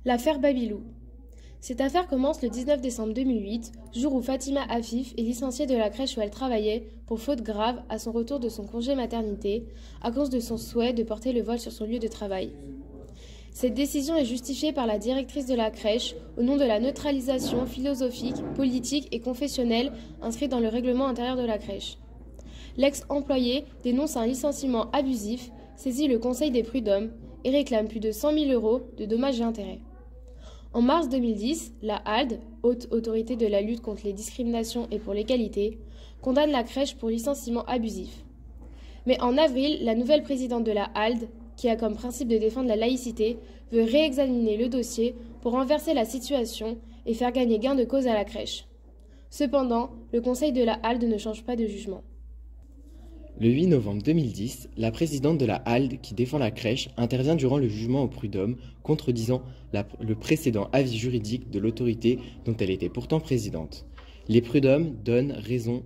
L'affaire Babylou. Cette affaire commence le 19 décembre 2008, jour où Fatima Afif est licenciée de la crèche où elle travaillait pour faute grave à son retour de son congé maternité, à cause de son souhait de porter le voile sur son lieu de travail. Cette décision est justifiée par la directrice de la crèche au nom de la neutralisation philosophique, politique et confessionnelle inscrite dans le règlement intérieur de la crèche. L'ex-employé dénonce un licenciement abusif, saisit le Conseil des prud'hommes et réclame plus de 100 000 € de dommages et intérêts. En mars 2010, la HALD, Haute Autorité de la lutte contre les discriminations et pour l'égalité, condamne la crèche pour licenciement abusif. Mais en avril, la nouvelle présidente de la HALD, qui a comme principe de défendre la laïcité, veut réexaminer le dossier pour renverser la situation et faire gagner gain de cause à la crèche. Cependant, le conseil de la HALD ne change pas de jugement. Le 8 novembre 2010, la présidente de la HALD, qui défend la crèche, intervient durant le jugement au prud'homme, contredisant le précédent avis juridique de l'autorité dont elle était pourtant présidente. Les prud'hommes donnent raison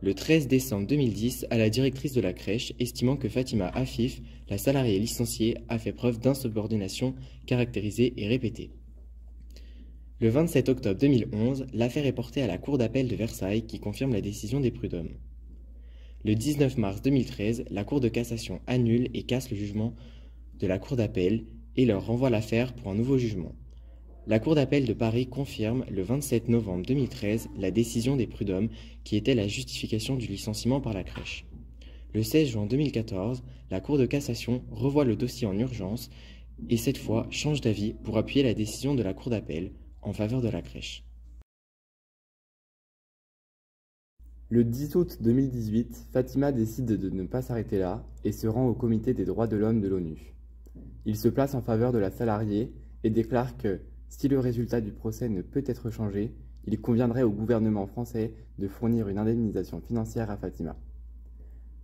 le 13 décembre 2010 à la directrice de la crèche, estimant que Fatima Afif, la salariée licenciée, a fait preuve d'insubordination caractérisée et répétée. Le 27 octobre 2011, l'affaire est portée à la Cour d'appel de Versailles qui confirme la décision des prud'hommes. Le 19 mars 2013, la Cour de cassation annule et casse le jugement de la Cour d'appel et leur renvoie l'affaire pour un nouveau jugement. La Cour d'appel de Paris confirme le 27 novembre 2013 la décision des prud'hommes qui était la justification du licenciement par la crèche. Le 16 juin 2014, la Cour de cassation revoit le dossier en urgence et cette fois change d'avis pour appuyer la décision de la Cour d'appel en faveur de la crèche. Le 10 août 2018, Fatima décide de ne pas s'arrêter là et se rend au Comité des droits de l'homme de l'ONU. Il se place en faveur de la salariée et déclare que, si le résultat du procès ne peut être changé, il conviendrait au gouvernement français de fournir une indemnisation financière à Fatima.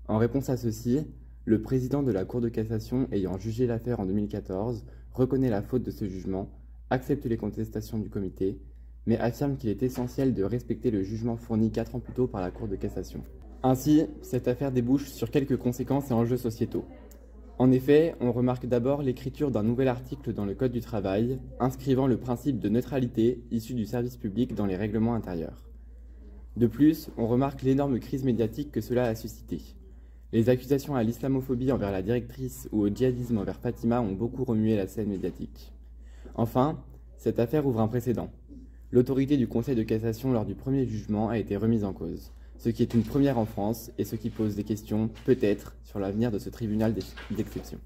En réponse à ceci, le président de la Cour de cassation ayant jugé l'affaire en 2014 reconnaît la faute de ce jugement, accepte les contestations du comité, mais affirme qu'il est essentiel de respecter le jugement fourni 4 ans plus tôt par la Cour de cassation. Ainsi, cette affaire débouche sur quelques conséquences et enjeux sociétaux. En effet, on remarque d'abord l'écriture d'un nouvel article dans le Code du travail, inscrivant le principe de neutralité issu du service public dans les règlements intérieurs. De plus, on remarque l'énorme crise médiatique que cela a suscité. Les accusations à l'islamophobie envers la directrice ou au djihadisme envers Fatima ont beaucoup remué la scène médiatique. Enfin, cette affaire ouvre un précédent. L'autorité du Conseil de cassation lors du premier jugement a été remise en cause, ce qui est une première en France et ce qui pose des questions, peut-être, sur l'avenir de ce tribunal d'exception.